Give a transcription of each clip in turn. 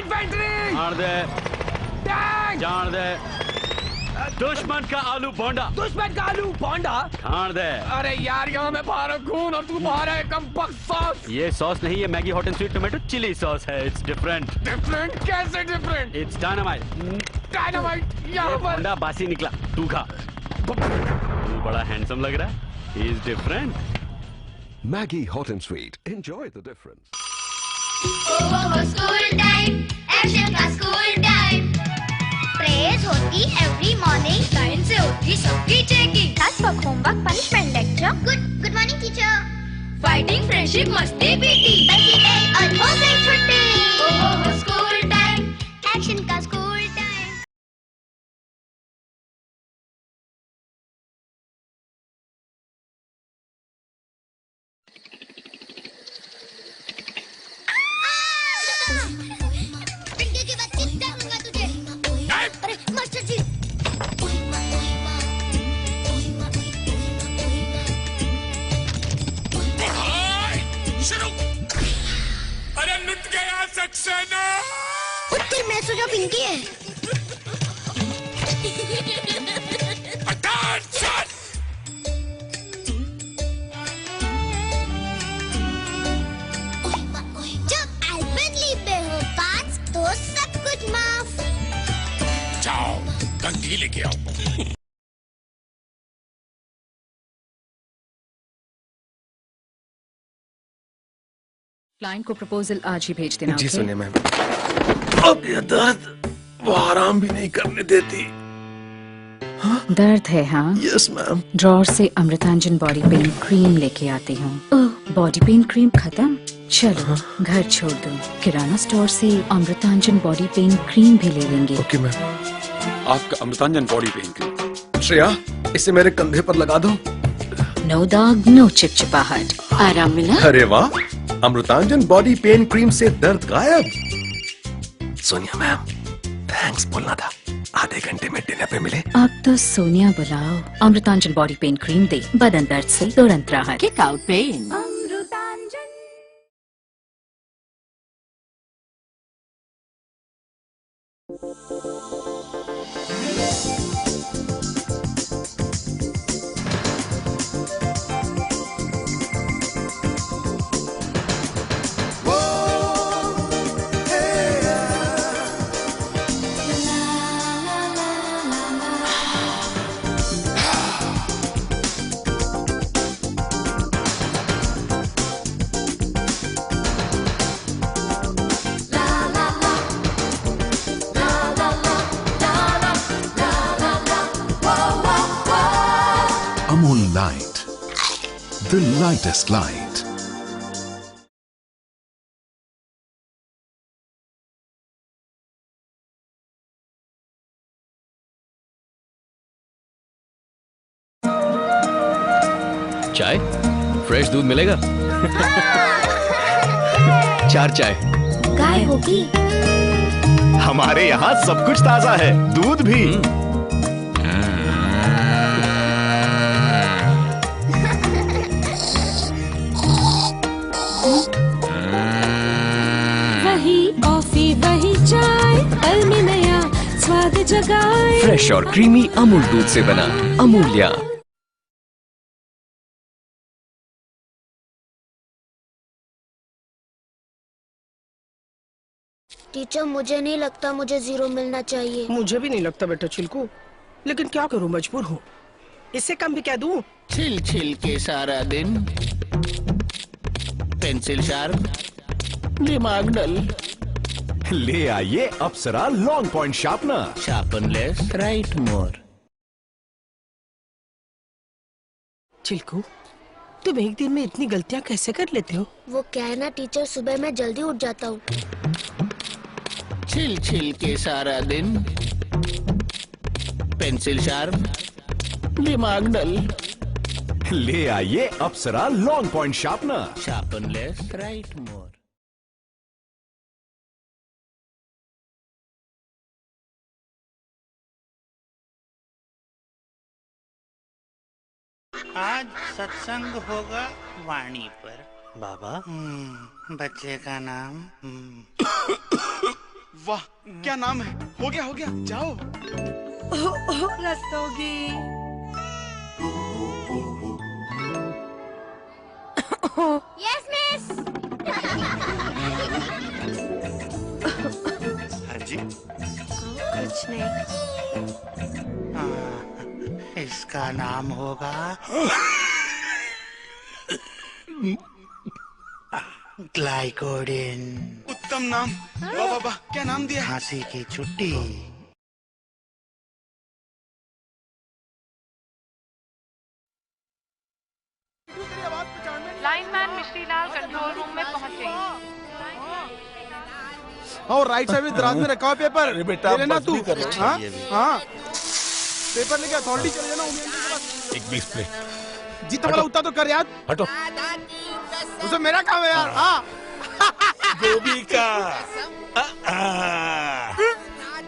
Infantry. मार दे। Tank. जान दे। दुश्मन का आलू बोंडा। दुश्मन का आलू बोंडा। खान दे। अरे यार यहाँ मैं बाहर खून और तू बाहर है कम बक सॉस। ये सॉस नहीं है, Maggi hot and sweet tomato chilli sauce है। It's different. डिफरेंट कैसे डिफरेंट? It's dynamite. डायनामाइट यहाँ पर। बोंडा बासी निकला, तू खा। तू बड़ा हैंडसम लग रहा है। He is different. Maggie hot and sweet. Enjoy the difference. School time, action का स्कूल टाइम। प्रेयर्स होती एवरी मॉर्निंग, टाइम से होती सबकी checking. Classwork, homework, punishment, lecture. Good morning teacher. Fighting, friendship, मस्ती, पीटी। बची एक और हो गई छुट्टी। स्कूल टाइम, एक्शन का स्कूल टाइम। अरे लुट गया सक्सेना। उत्तर में जो पिंकी है। जब अल्पेनलीबे हो पास तो सब कुछ माफ। जाओ कंघी लेके आओ। क्लाइंट को प्रपोजल आज ही भेज देना। जी सुनिए मैम। अब ये दर्द वो आराम भी नहीं करने देती। दर्द है हाँ? Yes ma'am. ड्रॉर से अमृतांजन बॉडी पेन क्रीम लेके आती हूँ। बॉडी पेन क्रीम खत्म? चलो घर छोड़ दो, किराना स्टोर से अमृतांजन बॉडी पेन क्रीम भी ले लेंगे। Okay ma'am. आपका Amrutanjan body pain cream. Shreya इसे मेरे कंधे पर लगा दो। नो दाग नो चिपचिपाहट, आराम मिला? अरे वाह, अमृतांजन बॉडी पेन क्रीम से दर्द गायब। सोनिया मैम थैंक्स बोलना था, आधे घंटे में डिनर पे मिले। अब तो सोनिया बुलाओ। अमृतांजन बॉडी पेन क्रीम दे बदन दर्द से तुरंत राहत। Kick out pain. Amul Light. The lightest light. चाय? फ्रेश दूध मिलेगा? 4 चाय। गाय होगी। हमारे यहाँ सब कुछ ताजा है, दूध भी। वही कॉफी वही चाय, पल में नया स्वाद जगाए। फ्रेश और क्रीमी अमूल दूध से बना अमूल्या। टीचर मुझे नहीं लगता मुझे 0 मिलना चाहिए। मुझे भी नहीं लगता बेटा चिल्कू, लेकिन क्या करूं, मजबूर हूँ। इससे कम भी क्या दूं? छिल छिल के सारा दिन, पेंसिल शार्प, दिमाग डल। ले आइए Apsara long point sharpener. Sharpen less, write more. Chilku तुम एक दिन में इतनी गलतियां कैसे कर लेते हो? वो क्या है ना टीचर, सुबह मैं जल्दी उठ जाता हूँ। छिल छिल के सारा दिन, पेंसिल शार्प, दिमाग डल। ले आइए Apsara long point sharpener. Sharpen less, write more. आज सत्संग होगा वाणी पर। बाबा बच्चे का नाम वाह क्या नाम है। हो गया जाओ। रस्तोगी। Yes miss. हाँ जी। कुछ नहीं। इसका नाम होगा ग्लाइकोडिन। उत्तम नाम। वाह वाह क्या नाम दिया। खांसी की छुट्टी। लाइनमैन मिश्रीलाल कंट्रोल रूम में पहुंचे। और राइट साइड में दराज में रखा हुआ पेपर। अरे बेटा ले लेना तू। हाँ हाँ पेपर लेके अथॉरिटी चले जाना उमेश के पास। एक मिस प्ले। जितना वाला उतना तो कर यार। हटो। उसे मेरा काम है यार। हाँ गोभी का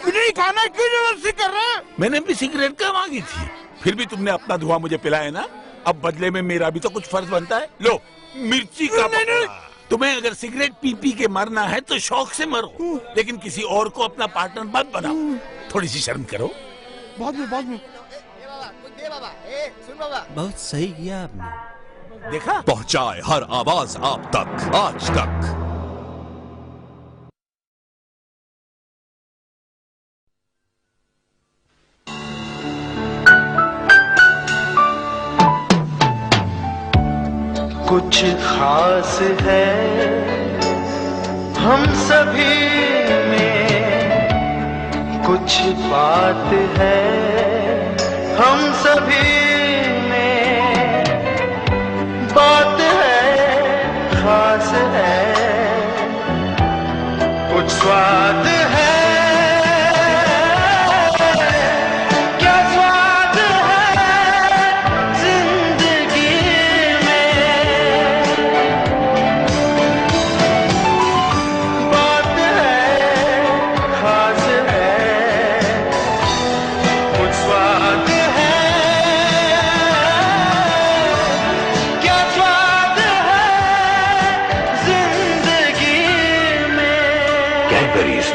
नहीं खाना क्यों जबरदस्ती कर रहे हैं। मैंने भी सिगरेट का मांगी थी, फिर भी तुमने अपना धुआं मुझे पिलाया ना। अब बदले में मेरा भी तो कुछ फर्ज बनता है। लो मिर्ची का पकड़ा। तुम्हें अगर सिगरेट पी पी के मरना है तो शौक से मरो, लेकिन किसी और को अपना पार्टनर मत बनाओ। थोड़ी सी शर्म करो। बहुत में बहुत सही किया आपने। देखा, पहुंचाए हर आवाज आप तक आज तक। कुछ खास है हम सभी में, कुछ बात है हम सभी में, बात है खास है, कुछ स्वाद है।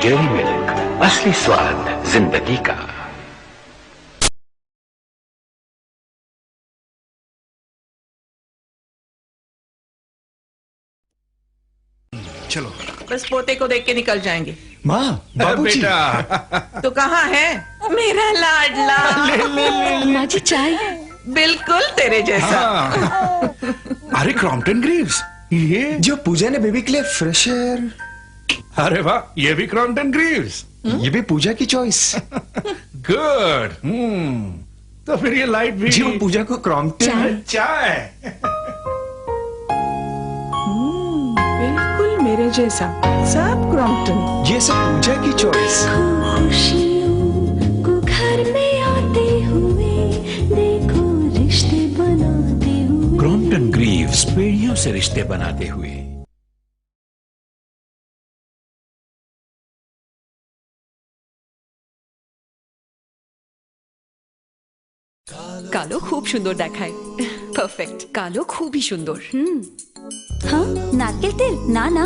डेयरी मिल्क, असली स्वाद जिंदगी का। चलो बस पोते को देख के निकल जाएंगे। माँ बाबूजी तो कहाँ है मेरा लाडला। माँ जी चाय। बिल्कुल तेरे जैसा। अरे क्रॉम्पटन ग्रीव्स, ये जो पूजा ने बेबी के लिए फ्रेश एयर। अरे वाह, ये भी क्रॉम्पटन ग्रीव्स। ये भी पूजा की चॉइस। गुड। तो फिर ये लाइट भी। जी वो पूजा को क्रॉम्पटन चाय। बिल्कुल मेरे जैसा, सब क्रॉम्पटन। ये सब पूजा की चॉइस। खुशियों को घर में आते हुए देखो रिश्ते बनाते हुए। क्रॉम्पटन ग्रीव्स, पीढ़ियों से रिश्ते बनाते हुए। কালো খুব সুন্দর দেখায়। পারফেক্ট, কালো খুবই সুন্দর। হ্যাঁ নারকেল তেল না না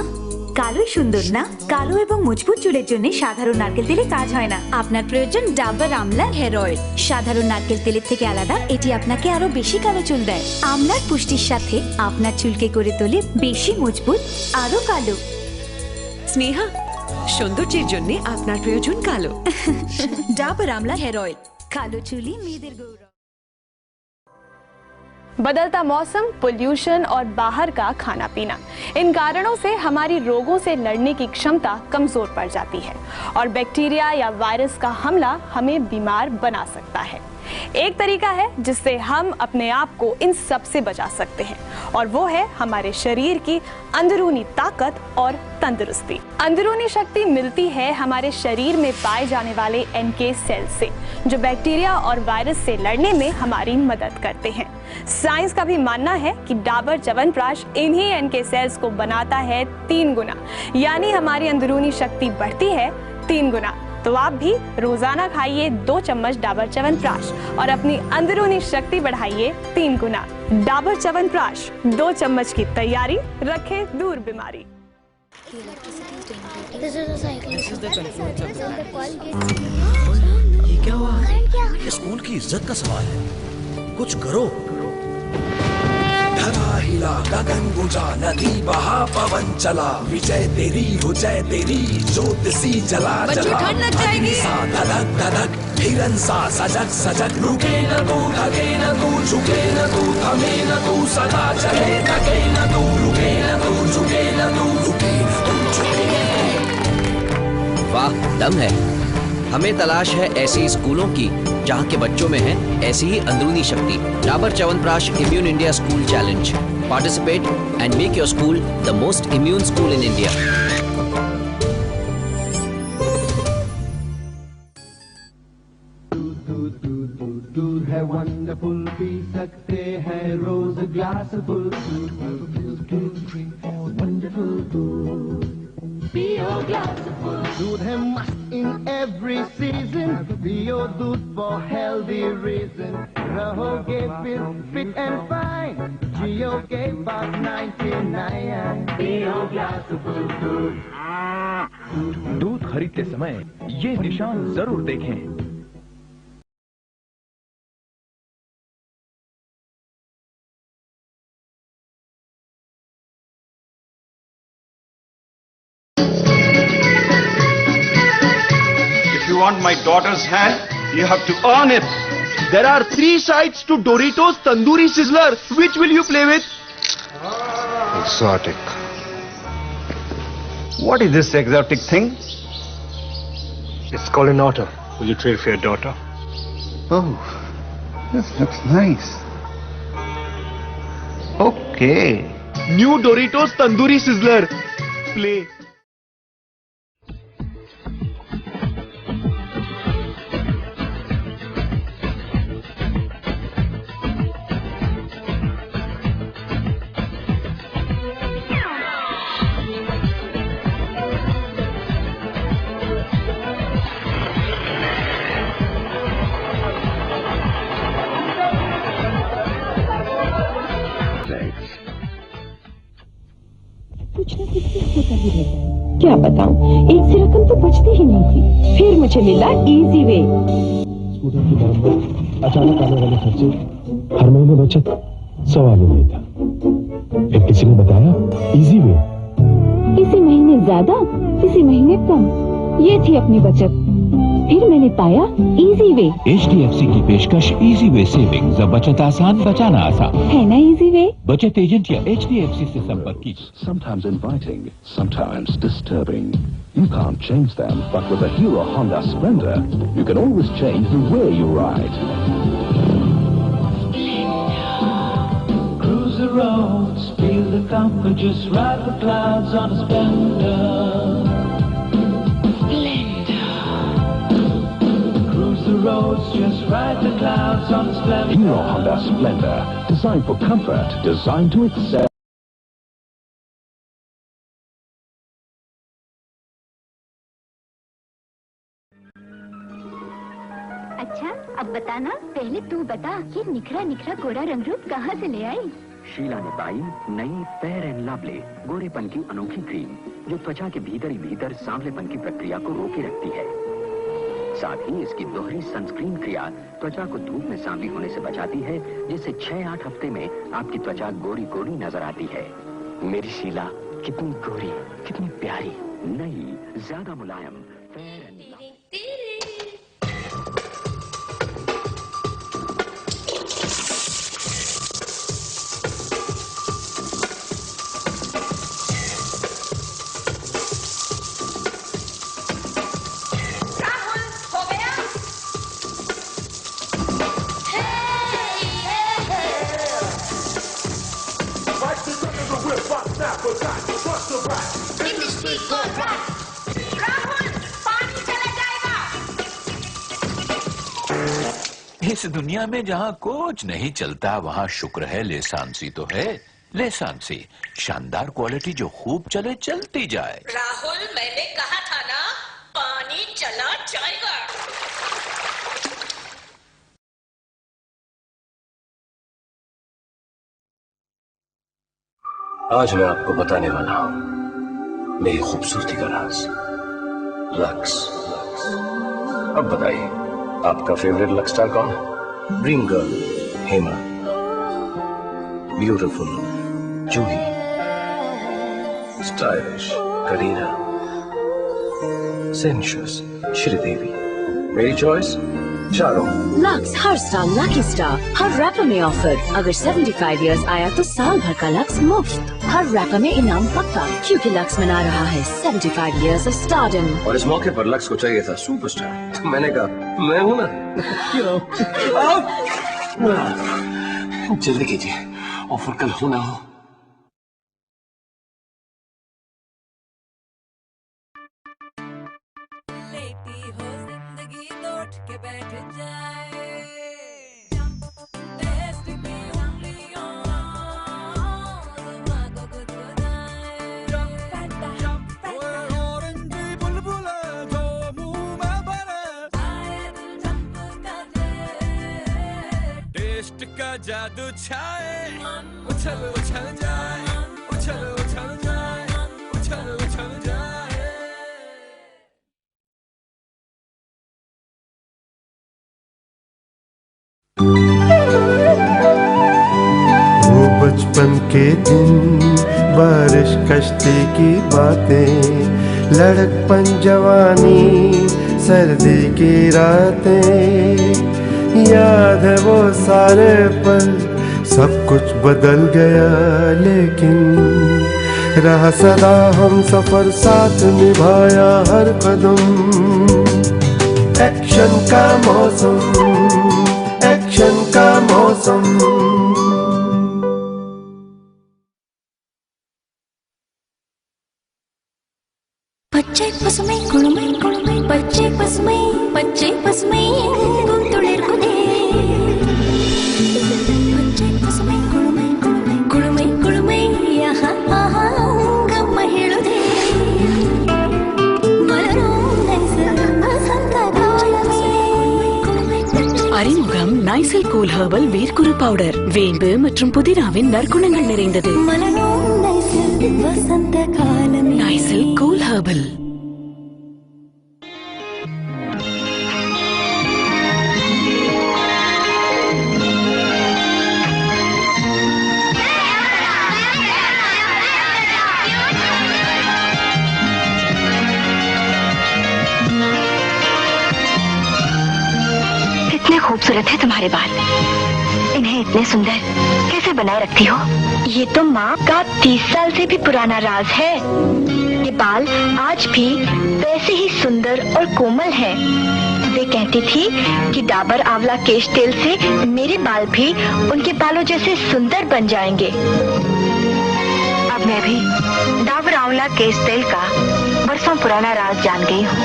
কালোই সুন্দর না। কালো এবং মজবুত চুলের জন্য সাধারণ নারকেল তেলে কাজ হয় না। আপনার প্রয়োজন ডাবর আমলা হেয়ার অয়েল। সাধারণ নারকেল তেলের থেকে আলাদা এটি আপনাকে আরো বেশি কালো চুল দেয়। আমলার পুষ্টির সাথে আপনার চুলকে করে তোলে বেশি মজবুত, আরো কালো। স্নেহা, সৌন্দর্যের জন্য আপনার প্রয়োজন কালো। ডাবর আমলা হেয়ার অয়েল, কালো চুলই মেয়েদের গৌরব। बदलता मौसम, पोल्यूशन और बाहर का खाना पीना, इन कारणों से हमारी रोगों से लड़ने की क्षमता कमजोर पड़ जाती है और बैक्टीरिया या वायरस का हमला हमें बीमार बना सकता है। एक तरीका है जिससे हम अपने आप को इन सब से बचा सकते हैं और वो है हमारे शरीर की अंदरूनी ताकत और तंदुरुस्ती। अंदरूनी शक्ति मिलती है हमारे शरीर में पाए जाने वाले NK सेल से, जो बैक्टीरिया और वायरस से लड़ने में हमारी मदद करते हैं। साइंस का भी मानना है कि डाबर च्यवनप्राश इन्हीं NK सेल्स को बनाता है 3 गुना, यानी हमारी अंदरूनी शक्ति बढ़ती है 3 गुना। तो आप भी रोजाना खाइए 2 चम्मच डाबर च्यवनप्राश और अपनी अंदरूनी शक्ति बढ़ाइए 3 गुना। डाबर च्यवनप्राश 2 चम्मच की तैयारी, रखे दूर बीमारी। ये क्या हुआ? ये स्कूल की इज्जत का सवाल है, कुछ करो। धरा हिला गगन गुजा नदी बहा पवन चला, विजय तेरी हो जय तेरी ज्योत सी जला जला, अग्नि सा धधक धधक हिरन सा सजग सजग, रुके न तू थके न तू झुके न तू थमे न तू, सदा चले थके न तू रुके न तू झुके न तू रुके न तू झुके। वाह दम है। हमें तलाश है ऐसी स्कूलों की जहां के बच्चों में है ऐसी ही अंदरूनी शक्ति। Dabur chyawanprash immune India school challenge. Participate and make your school the most immune school in India. दूध है वंडरफुल, पी सकते हैं रोज ग्लास फुल, वंडरफुल दूध, पियो ग्लास फुल। दूध है मस्त इन एवरी सीजन, पियो दूध फॉर हेल्दी रीजन, रहोगे फिट एंड फाइन, जियोगे पास 99, पियो ग्लास फुल दूध। दूध खरीदते समय ये निशान जरूर देखें। If you want my daughter's hand, you have to earn it. There are 3 sides to Doritos Tandoori Sizzler. Which will you play with? Exotic. What is this exotic thing? It's called an auto. Will you trade for your daughter? Oh, this looks nice. Okay. New Doritos Tandoori Sizzler. Play. क्या बताऊं, एक सी रकम तो बचती ही नहीं थी। फिर मुझे मिला इजी वे। स्कूटर की मरम्मत, अचानक आने वाले खर्चे, हर महीने बचत, सवाल ही नहीं था। फिर किसी ने बताया इजी वे। इसी महीने ज्यादा, इसी महीने कम, ये थी अपनी बचत। फिर मैंने पाया इजी वे। HDFC की पेशकश इजी वे सेविंग्स, अब बचत आसान, बचाना आसान है ना इजी वे। बचत एजेंट या HDFC से संपर्क कीजिए। Sometimes inviting, sometimes disturbing. You can't change them, but with a Hero Honda Splendor, you can always change the way you ride. Cruise the roads, feel the comfort, just ride the clouds on a Splendor. The roads, just ride the clouds on Splendor. Hero Honda Splendor, designed for comfort, designed to excel. अच्छा, अब बताना, पहले तू बता, ये निखरा निखरा गोरा रंगरूप कहाँ से ले आई? शीला ने पाई नई फेयर एंड लवली गोरेपन की अनोखी क्रीम, जो त्वचा के भीतर ही भीतर सांवलेपन की प्रक्रिया को रोके रखती है। साथ ही इसकी दोहरी सनस्क्रीन क्रिया त्वचा को धूप में सांवली होने से बचाती है, जिससे 6-8 हफ्ते में आपकी त्वचा गोरी गोरी नजर आती है। मेरी शीला कितनी गोरी, कितनी प्यारी, नई, ज्यादा मुलायम फेयर एंड इस दुनिया में जहाँ कुछ नहीं चलता वहाँ शुक्र है लेसांसी तो है। लेसांसी शानदार क्वालिटी जो खूब चले, चलती जाए। राहुल, मैंने कहा था ना, पानी चला जाएगा। आज मैं आपको बताने वाला हूँ मेरी खूबसूरती का राज लक्स। अब बताइए आपका फेवरेट लक्स स्टार कौन है? ड्रीम गर्ल हेमा, ब्यूटीफुल जूही, स्टाइलिश करीना, सेंशुअस श्रीदेवी। मेरी चॉइस चारों। लक्स हर साल लकी स्टार हर रैपर में ऑफर। अगर 75 इयर्स आया तो साल भर का लक्स मुफ्त। हर रैपर में इनाम पक्का, क्योंकि लक्स मना रहा है 75 इयर्स ऑफ स्टारडम। और इस मौके पर लक्स को चाहिए था सुपरस्टार, तो मैंने कहा मैं हूं ना। जल्दी कीजिए, ऑफर कल हो ना हो। जादू छाए, उछल उछल जाए, उछल उछल जाए, उछल उछल जाए। वो बचपन के दिन, बारिश कश्ती की बातें, लड़कपन जवानी, सर्दी की रातें, याद है वो सारे पल। सब कुछ बदल गया लेकिन रहा सदा हम सफर, साथ निभाया हर कदम। एक्शन का मौसम, एक्शन का मौसम। పచ్చై పసుమై కుళమై కుళమై పచ్చై పసుమై పచ్చై పసుమై గుంతుళిరుకుదే పచ్చై పసుమై కుళమై కుళమై కుళమై కుళమై ఆహా ఆహా గమ్మహిళుదే మలరో నైసల్ వసంత కాలమే. அறிமுகம் நைசில் கூல் ஹெர்பல் வேர்க்குரு பவுடர், வேம்பு மற்றும் புதினாவின் நற்குணங்கள் நிறைந்தது. மலரோ நைசல் வசந்த காலமே. Nycil cool herbal. कितने खूबसूरत है तुम्हारे बाल। इन्हें इतने सुंदर कैसे बनाए रखती हो? ये तो माँ का 30 साल से भी पुराना राज है। ये बाल आज भी वैसे ही सुंदर और कोमल हैं। वे कहती थी कि डाबर आंवला केश तेल से मेरे बाल भी उनके बालों जैसे सुंदर बन जाएंगे। अब मैं भी डाबर आंवला केश तेल का बरसों पुराना राज जान गई हूँ।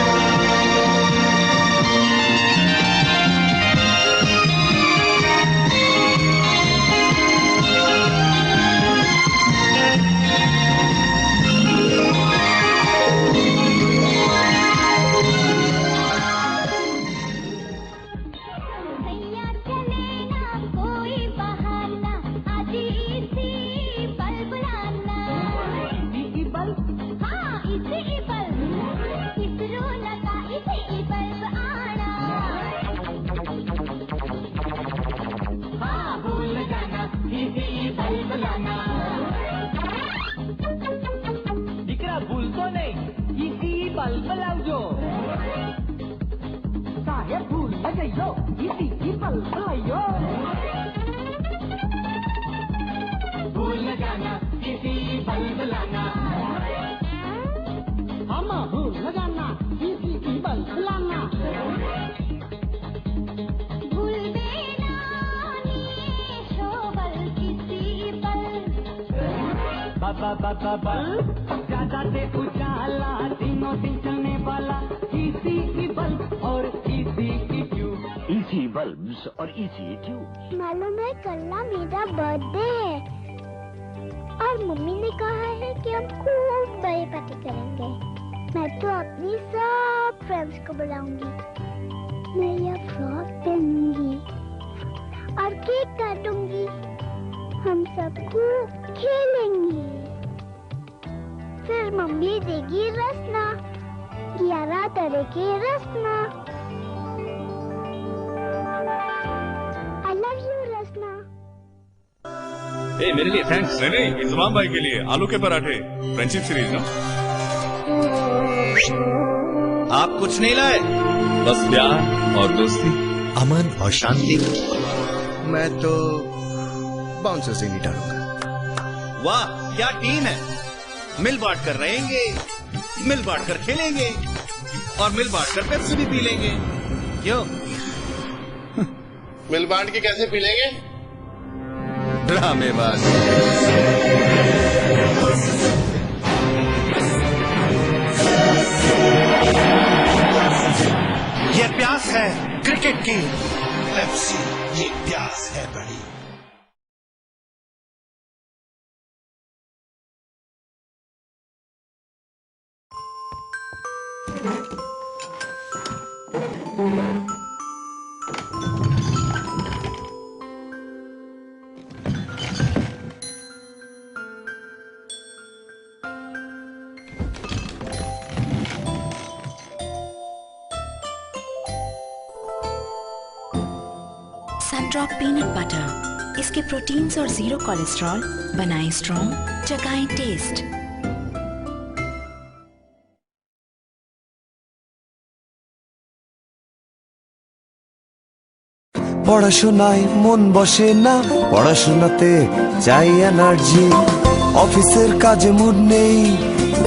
ज्यादा से उजाला तीनों दिन चलने वाला इसी की बल्ब और इसी की ट्यूब। इसी बल्ब्स और इसी ट्यूब। मालूम है कल ना मेरा बर्थडे है और मम्मी ने कहा है कि हम खूब बड़ी पार्टी करेंगे। मैं तो अपनी सब फ्रेंड्स को बुलाऊंगी, मैं यह फ्रॉक पहनूंगी और केक काटूंगी, हम सब खूब खेलेंगे, फिर मम्मी देगी रसना, 11 तरह के रसना। I love you रसना। मेरे लिए थैंक्स। नहीं, इंतजाम भाई के लिए आलू के पराठे, फ्रेंडशिप सीरीज ना। आप कुछ नहीं लाए? बस प्यार और दोस्ती, अमन और शांति। मैं तो बाउंसर से नहीं डालूंगा। वाह क्या टीम है, मिल बांट कर रहेंगे, मिल बांट कर खेलेंगे और मिल बांट कर पेप्सी भी पी लेंगे। क्यों? मिल बांट के कैसे पी लेंगे? ड्रामेबाज। ये प्यास है क्रिकेट की, पेप्सी ये प्यास है बड़ी। सनड्रॉप पीनट बटर, इसके प्रोटीन्स और 0 कोलेस्ट्रॉल बनाएं स्ट्रॉन्ग, जगाएं टेस्ट। পড়াশোনায় মন বসে না, পড়াশোনাতে চাই এনার্জি। অফিসের কাজে মুড নেই,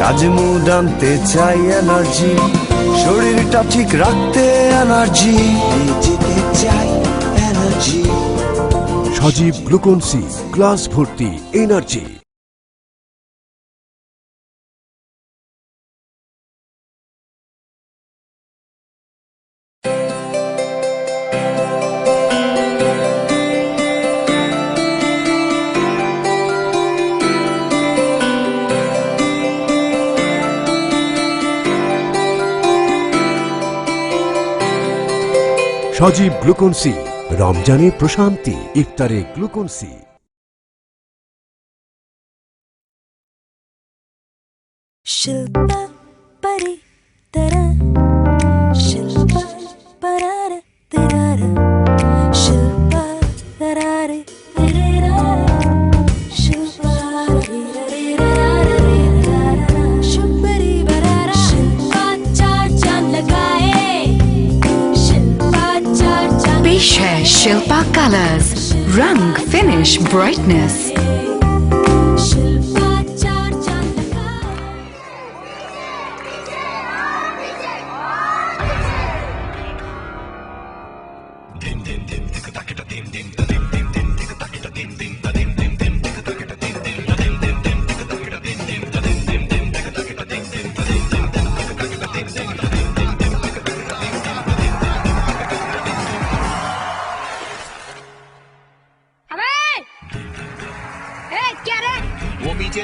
কাজে মুড আনতে চাই এনার্জি। শরীরটা ঠিক রাখতে এনার্জি, যেতে চাই এনার্জি। সজীব গ্লুকোন সি, গ্লাস ভর্তি এনার্জি। সজীব গ্লুকোন সি, রমজানে প্রশান্তি, ইফতারে গ্লুকোন সি। शिल्पा परी तरह, शिल्पा परारे तेरारे, शिल्पा तरारे तेरेरा, शिल्पा रे शुभरी बरारा। शिल्पा चार चांद लगाए, शिल्पा चार चांद। पेश है शिल्पा कलर्स, रंग फिनिश ब्राइटनेस।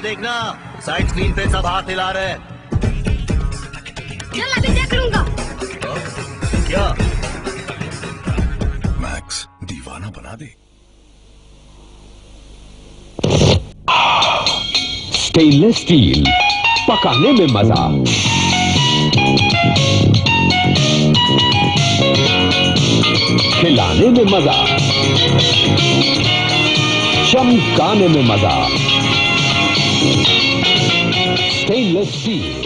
देखना, साइड स्क्रीन पे सब हाथ हिला रहे हैं। चल अभी देख लूंगा। क्या? मैक्स दीवाना बना दे। स्टेनलेस स्टील, पकाने में मजा। खिलाने में मजा, चमकाने में मजा। Stainless steel.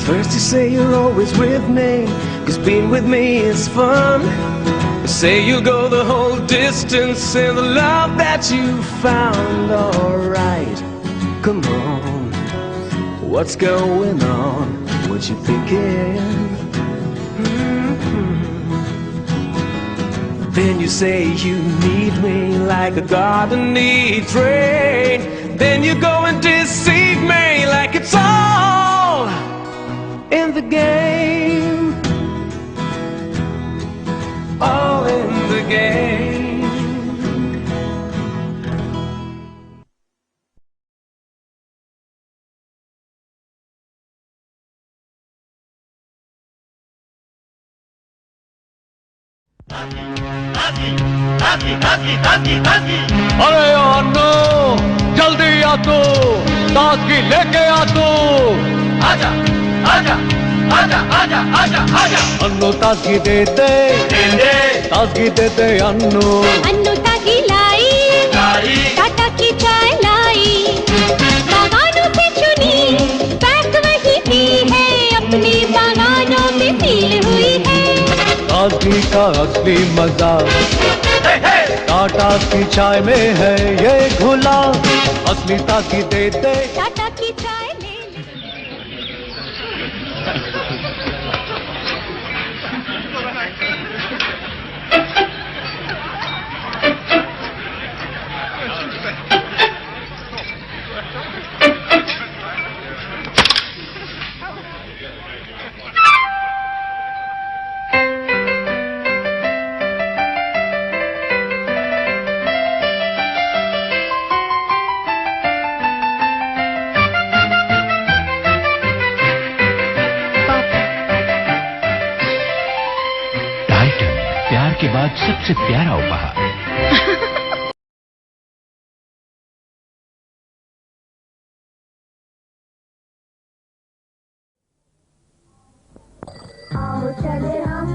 First you say you're always with me, 'cause being with me is fun. Say you'll go the whole distance in the love that you found. Alright, come on, what's going on? What you thinking? Then you say you need me like a garden needs rain. Then you go and deceive me like it's all in the game. All in the game. अरे अन्नू जल्दी आ तू, ताजगी लेके आ तू। आजा आजा आजा आजा आजा आजा। अन्नू ताजगी दे दे, ताजगी दे दे अन्नू। अन्नू ताजगी लाई, टाटा की चाय लाई, बागानों से चुनी पैक वही की है, अपने बागानों में फील हुई है। ताजगी का असली मजा टाटा की चाय में है ये घुला, असली ताजगी दे दे। टाटा की चाय के बाद सबसे प्यारा उपहार। आओ चले हम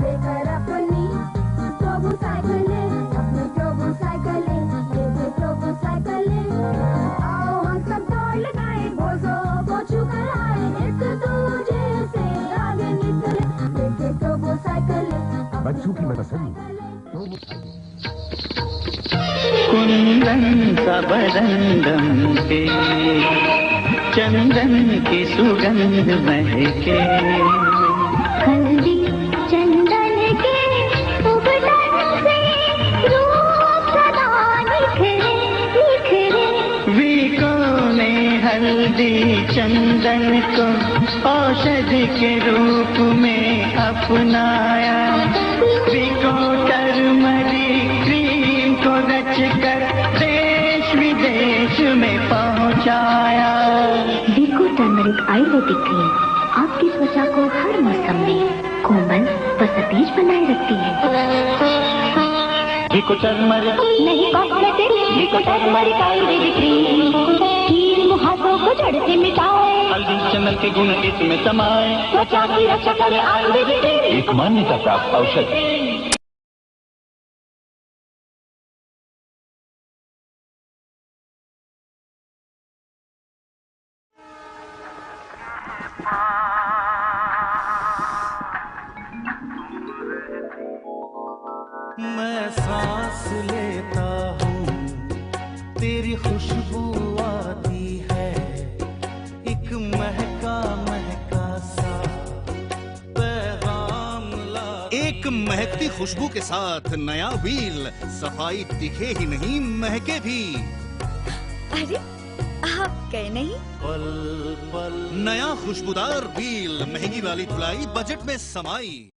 लेकर अपनी टोबू साइकिलें, अपनी टोबू साइकिलें, लेके टोबू साइकिलें। आओ हम सब दौड़ लगाएं, बोझों को छू कर आए, एक दूजे से आगे निकले, लेके टोबू साइकिलें। बच्चों की पसंद कुंदन सा बरंदम पे चंदन की सुगंध महके, हल्दी चंदन के उबटन से रूप सदा निखरे निखरे। वीकों ने हल्दी चंदन को औषधि के रूप में अपनाया, वीको टर्मरिक क्रीम को रचकर देश विदेश में पहुंचाया। वीको टर्मरिक आयुर्वेदिक क्रीम आपकी त्वचा को हर मौसम में कोमल व सतेज बनाए रखती है। वीको टर्मरिक नहीं कॉस्मेटिक, वीको टर्मरिक आयुर्वेदिक क्रीम, कील मुहासों को जड़ से मिटाए, हल्दी चंदन के गुण इसमें समाये, त्वचा की रक्षा करे आयुर्वेदिक क्रीम। एक मान्यता प्राप्त औषधि। मैं सांस लेता हूँ तेरी खुशबू आती है, एक महका महका सा पैगाम ला। एक महकती खुशबू के साथ नया व्हील, सफाई दिखे ही नहीं महके भी। अरे आप कहे नहीं? पल पल नया खुशबूदार व्हील, महंगी वाली धुलाई बजट में समाई।